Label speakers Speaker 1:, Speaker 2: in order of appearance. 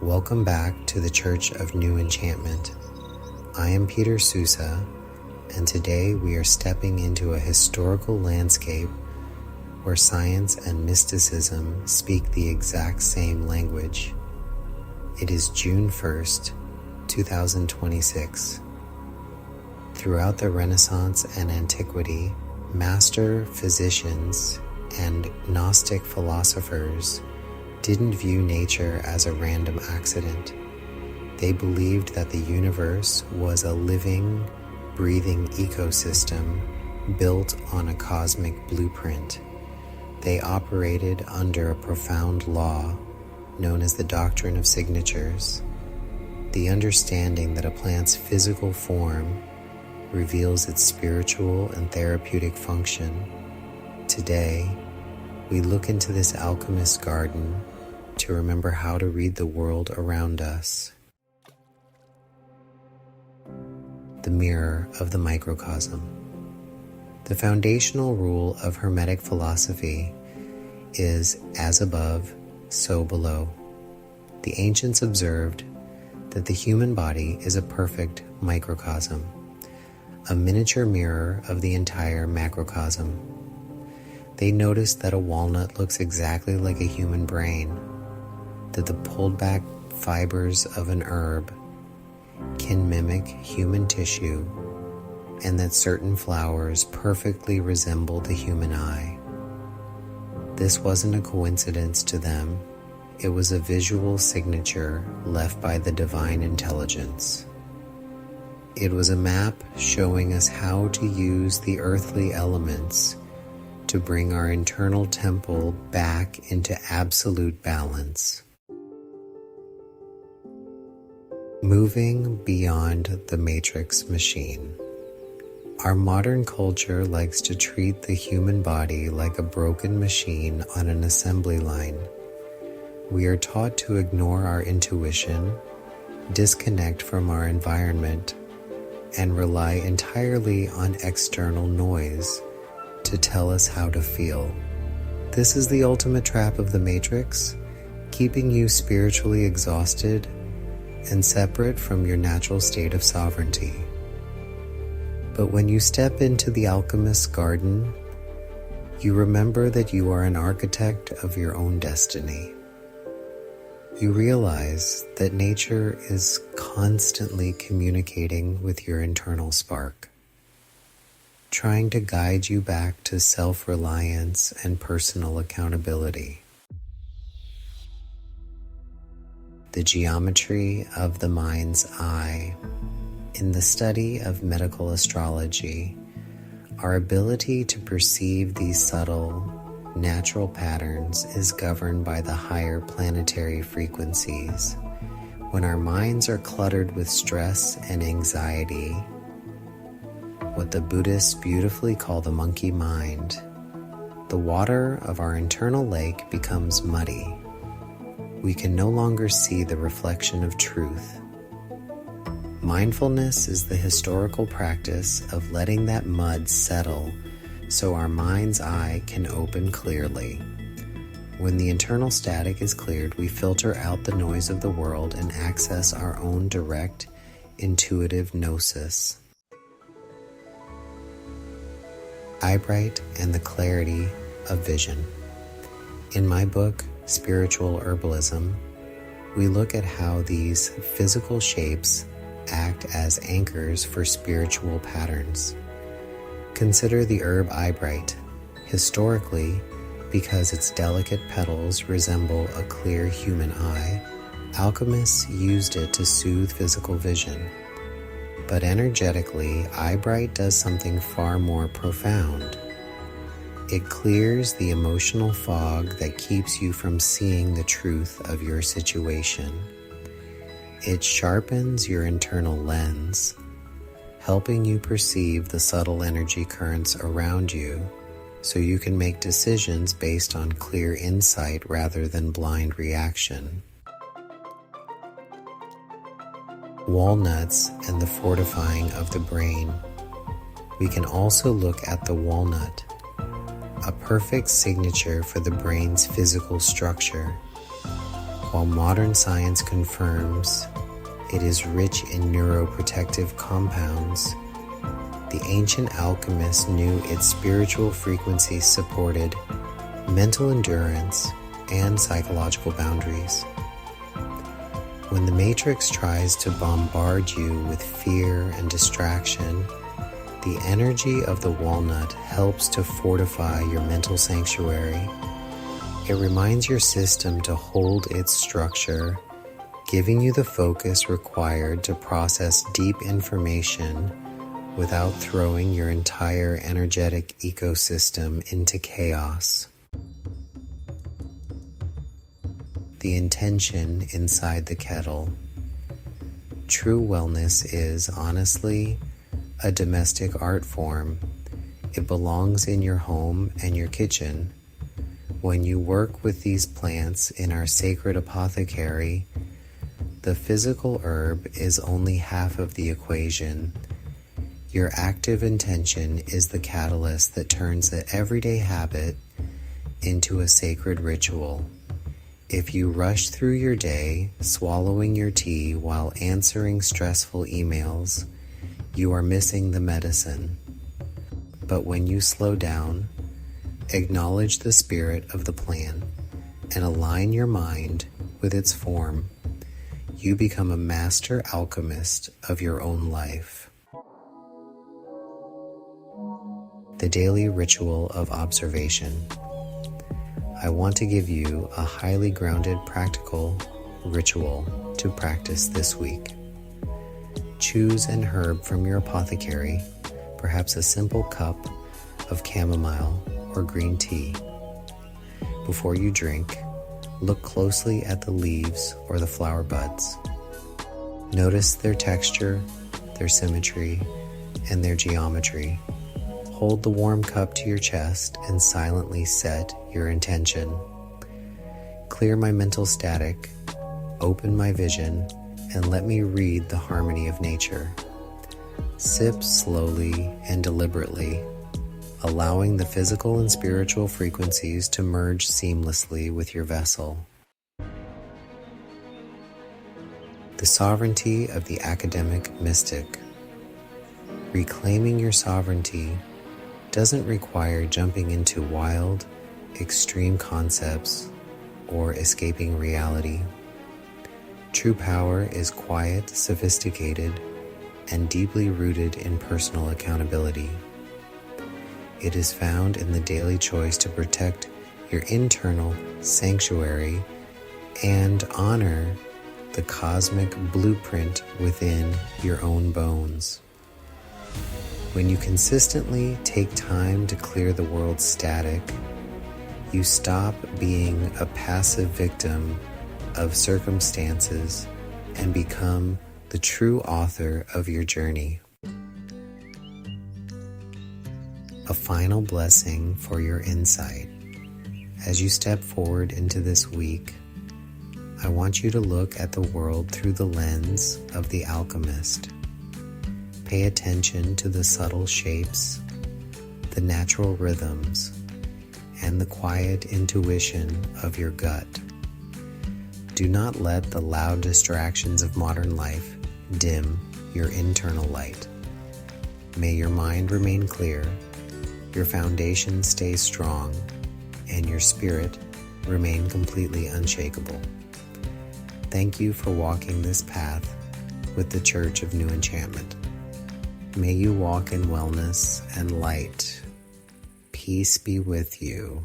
Speaker 1: Welcome back to the Church of New Enchantment. I am Peter Sousa, and today we are stepping into a historical landscape where science and mysticism speak the exact same language. It is June 1st, 2026. Throughout the Renaissance and antiquity, master physicians and Gnostic philosophers didn't view nature as a random accident. They believed that the universe was a living, breathing ecosystem built on a cosmic blueprint. They operated under a profound law known as the Doctrine of Signatures. The understanding that a plant's physical form reveals its spiritual and therapeutic function. Today, we look into this alchemist garden to remember how to read the world around us. The mirror of the microcosm. The foundational rule of Hermetic philosophy is as above, so below. The ancients observed that the human body is a perfect microcosm, a miniature mirror of the entire macrocosm. They noticed that a walnut looks exactly like a human brain, that the pulled back fibers of an herb can mimic human tissue, and that certain flowers perfectly resemble the human eye. This wasn't a coincidence to them, it was a visual signature left by the divine intelligence. It was a map showing us how to use the earthly elements to bring our internal temple back into absolute balance. Moving beyond the matrix machine. Our modern culture likes to treat the human body like a broken machine on an assembly line. We are taught to ignore our intuition, disconnect from our environment, and rely entirely on external noise to tell us how to feel. This is the ultimate trap of the matrix, keeping you spiritually exhausted and separate from your natural state of sovereignty. But when you step into the alchemist's garden, you remember that you are an architect of your own destiny. You realize that nature is constantly communicating with your internal spark, trying to guide you back to self-reliance and personal accountability. The geometry of the mind's eye. In the study of medical astrology, our ability to perceive these subtle, natural patterns is governed by the higher planetary frequencies. When our minds are cluttered with stress and anxiety, what the Buddhists beautifully call the monkey mind, the water of our internal lake becomes muddy. We can no longer see the reflection of truth. Mindfulness is the historical practice of letting that mud settle so our mind's eye can open clearly. When the internal static is cleared, we filter out the noise of the world and access our own direct, intuitive Gnosis. Eyebright and the clarity of vision. In my book, Spiritual Herbalism, we look at how these physical shapes act as anchors for spiritual patterns. Consider the herb Eyebright. Historically, because its delicate petals resemble a clear human eye, alchemists used it to soothe physical vision. But energetically, Eyebright does something far more profound. It clears the emotional fog that keeps you from seeing the truth of your situation. It sharpens your internal lens, helping you perceive the subtle energy currents around you so you can make decisions based on clear insight rather than blind reaction. Walnuts and the fortifying of the brain. We can also look at the walnut, a perfect signature for the brain's physical structure. While modern science confirms it is rich in neuroprotective compounds, the ancient alchemists knew its spiritual frequency supported mental endurance and psychological boundaries. When the Matrix tries to bombard you with fear and distraction, the energy of the walnut helps to fortify your mental sanctuary. It reminds your system to hold its structure, giving you the focus required to process deep information without throwing your entire energetic ecosystem into chaos. The intention inside the kettle. True wellness is, honestly, a domestic art form. It belongs in your home and your kitchen. When you work with these plants in our sacred apothecary, the physical herb is only half of the equation. Your active intention is the catalyst that turns the everyday habit into a sacred ritual. If you rush through your day, swallowing your tea while answering stressful emails, you are missing the medicine. But when you slow down, acknowledge the spirit of the plant, and align your mind with its form, you become a master alchemist of your own life. The daily ritual of observation. I want to give you a highly grounded, practical ritual to practice this week. Choose an herb from your apothecary, perhaps a simple cup of chamomile or green tea. Before you drink, look closely at the leaves or the flower buds. Notice their texture, their symmetry, and their geometry. Hold the warm cup to your chest and silently set your intention. Clear my mental static, open my vision, and let me read the harmony of nature. Sip slowly and deliberately, allowing the physical and spiritual frequencies to merge seamlessly with your vessel. The sovereignty of the academic mystic. Reclaiming your sovereignty doesn't require jumping into wild, extreme concepts or escaping reality. True power is quiet, sophisticated, and deeply rooted in personal accountability. It is found in the daily choice to protect your internal sanctuary and honor the cosmic blueprint within your own bones. When you consistently take time to clear the world's static, you stop being a passive victim of circumstances and become the true author of your journey. A final blessing for your insight. As you step forward into this week, I want you to look at the world through the lens of the alchemist. Pay attention to the subtle shapes, the natural rhythms, and the quiet intuition of your gut. Do not let the loud distractions of modern life dim your internal light. May your mind remain clear, your foundation stay strong, and your spirit remain completely unshakable. Thank you for walking this path with the Church of New Enchantment. May you walk in wellness and light. Peace be with you.